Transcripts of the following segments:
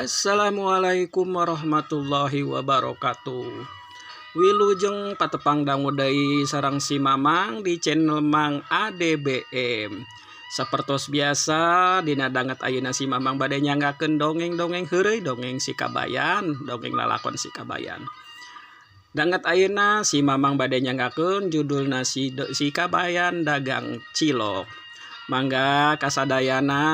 Assalamualaikum warahmatullahi wabarakatuh. Wilujeng patepang dangu deui sareng si Mamang di channel Mang ADBM. Sapertos biasa dina danget ayeuna si Mamang bade nyanggakeun dongeng-dongeng heureuy, dongeng si Kabayan, dongeng lalakon si Kabayan. Danget ayeuna si Mamang bade nyanggakeun judulna si Kabayan dagang cilok. Mangga kasadayana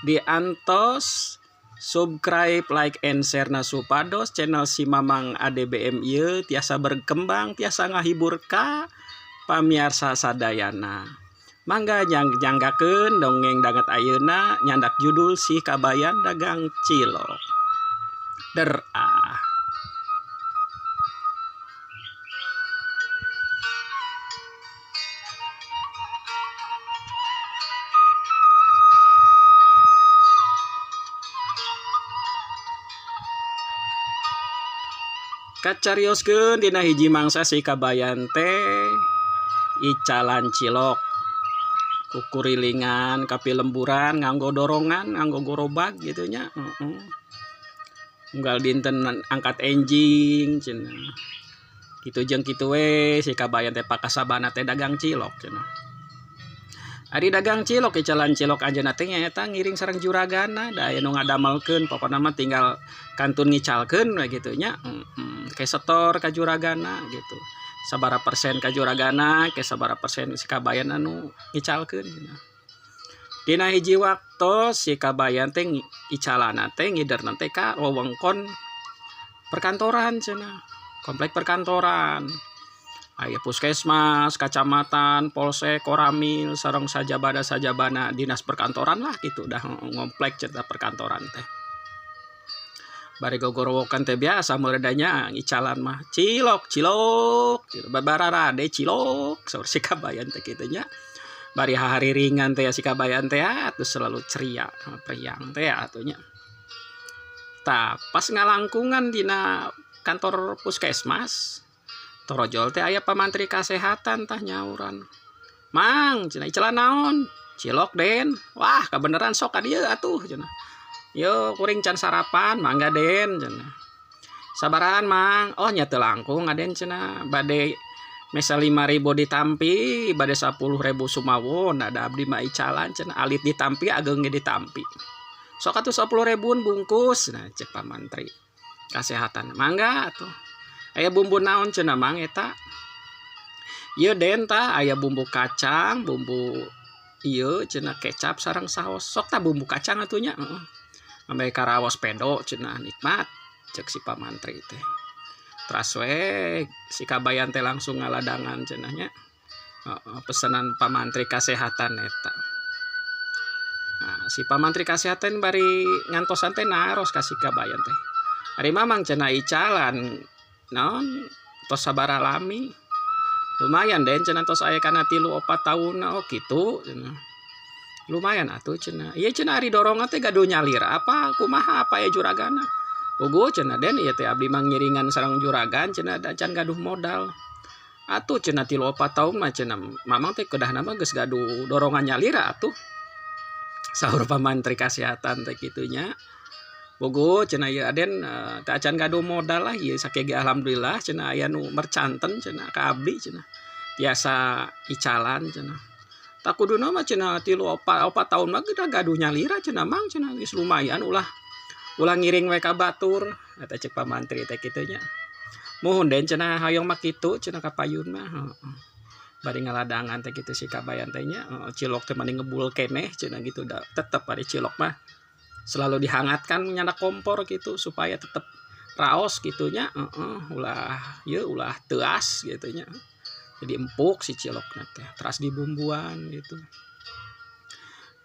diantos subscribe, like, and share na supados channel si Mamang ADBM ieu tiasa berkembang, tiasa ngahibur ka pamiarsa sadayana. Mangga nyanggakeun dongeng danget ayeuna nyandak judul si Kabayan dagang cilok. Kacarioskeun dina hiji mangsa si Kabayan teh icalan cilok kukurilingan kapi lemburan nganggo dorongan nganggo gorobag gitu nya. Unggal dinten angkat enjing cenah. Kitu jeung kitu we si Kabayan teh pakasabana teh dagang cilok cenah. Ari dagang cilok icalan cilok anjeunna teh nyaeta ngiring sareng juragana da aya nu ngadamelkeun pokona mah tinggal kantun ngicalkeun we kitu nya. Ke setor ka juragana gitu. Sabara persen ka juragana, ke sabara persen si Kabayan anu ngicalkeun. Dina hiji waktu si Kabayan teh icalana teh ngiderna teh ka wewengkon perkantoran cenah. Komplek perkantoran. Aya puskesmas, kacamatan, polsek, koramil, sareng sajabana dinas perkantoran lah gitu dah ngomplek cerita perkantoran teh. Bari gogorowokan teh biasa meledanya icalan mah cilok babararade cilok saur si Kabayan teh kitu nya. Bari hari ringan teh si Kabayan teh terus selalu ceria priang teh atunya. Tah pas ngalangkungan dina kantor puskesmas torojol teh aya pamantri kasehatan tah nyauran. Mang cenah icalan naon? Cilok den. Wah kabeneran sok ka dieu atuh cenah. Yo kuring can sarapan mangga den cenah. Sabaran mang? Oh nya teu langkung aden cenah. Bade mesa 5.000 ditampi, bade 10.000 sumawon. Ada abdi mah icalan cenah. Alit ditampi ageung ge ditampi. Sok atuh 10.000 bungkus. Nah cek pamantri kasehatan. Mangga atuh. Aya bumbu naon cenah mang eta? Ieu den tah aya bumbu kacang, bumbu ieu cenah kecap sareng saos. Sok tah bumbu kacang atuh nya. Ambe karaos pedo cenah nikmat cek si pamantri teh. Teras we si Kabayan teh langsung ngaladangan cenah nya. Pesanan pamantri kasehatan eta. Nah, si pamantri kasehatan bari ngantosan teh naros ka si Kabayan teh. Ari mamang cenah icalan naon tos sabara lami lumayan den cenah tos aya kana 3-4 tahun oh kitu cenah lumayan atuh cenah ieu cenah ari dorongan teh gaduh nyalir apa kumaha apa ya juragana puguh cenah den ieu teh abdi mah ngiringan sareng juragan cenah da can gaduh modal atuh cenah 3-4 tahun mah cenah mamang teh keudahna mah geus gaduh dorongan nyalir atuh saur pamantri kasehatan teh kitu nya. Bogo cenah ieu aden teu acan gaduh modal lah ieu sakege alhamdulillah cenah aya nu mercanten cenah ka abdi cenah. Tiasa icalan cenah. Tak kuduna mah cenah 3-4 tahun mah geus gaduh nyalira cenah mang cenah geus lumayan ulah ngiring we ka batur eta cek pamantri teh kitu nya. Muhun den cenah hayong mah kitu cenah ka payun mah. Bari ngaladangan teh kitu si Kabayan teh nya cilok teh mending ngebul keneh cenah gitu da tetep bari cilok mah selalu dihangatkan nyandak kompor gitu supaya tetap raos gitunya ulah teas gitunya jadi empuk si cilok teh teras dibumbuan gitu.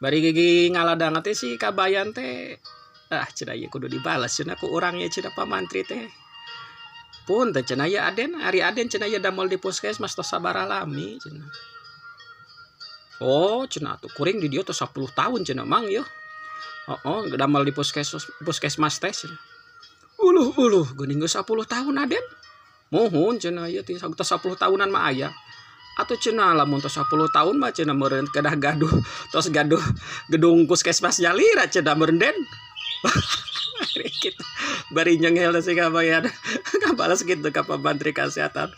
Bari gigi ngaladang teh si Kabayan teh cenah ieu kudu dibales cenah ku urang ye cenah pamantri teh pun teh cenah ieu aden ari aden cenah ieu damel di puskesmas tos sabaraha lami cenah. Oh cenah tuh kuring di dieu tos 10 tahun cenah mang ieu. Damel di puskesmas teh cenah. Uluh geuning geus 10 tahun aden. Muhun cenah ieu teh 10 tahunan mah aya. Atuh cenah lamun tos 10 tahun mah cenah meureun kedah gaduh tos gaduh gedung puskesmas nyalira cenah meureun den. gitu. Bari nyengel si kabayan. Kabalas gitu ka Menteri Kesehatan.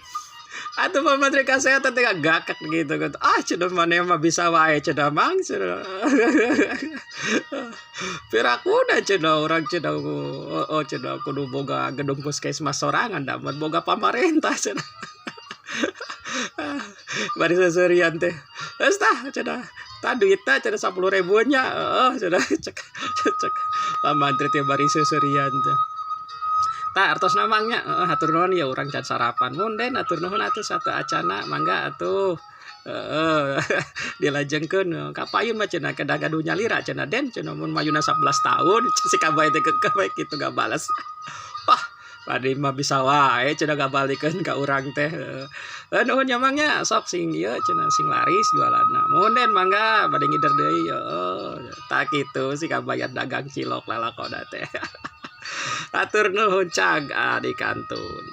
Atau Pak Menteri Kesehatan tengah gakak gitu kan. Cenah mana mah bisa wae cenah mang cenah. Pirakuna cenah orang cenah cenah kudu boga gedung puskesmas sorangan da boga pamarentah cenah. Bari seserian teh. Geus tah cenah. Tah duitna cenah 10.000 nya. Cenah cek Pak Menteri teh bari seserian teh. Tak artos namanya hatur nuhun ya urang can sarapan munden hatur nuhun atuh satu acana mangga atuh dilajengkeun kapayun mah cenah kedah gaduh nyalira cenah den cenah mun mayuna 11 tahun si kabay teh kekeh kitu gak balas wah padi mah bisa wae cenah gabalikeun ka urang teh nuhun nyamangnya sok sing ieu cenah sing laris jualanna munden mangga bade ngider deui tak kitu si kabayan dagang cilok lalakona teh. Atur nuhun cag di kantun.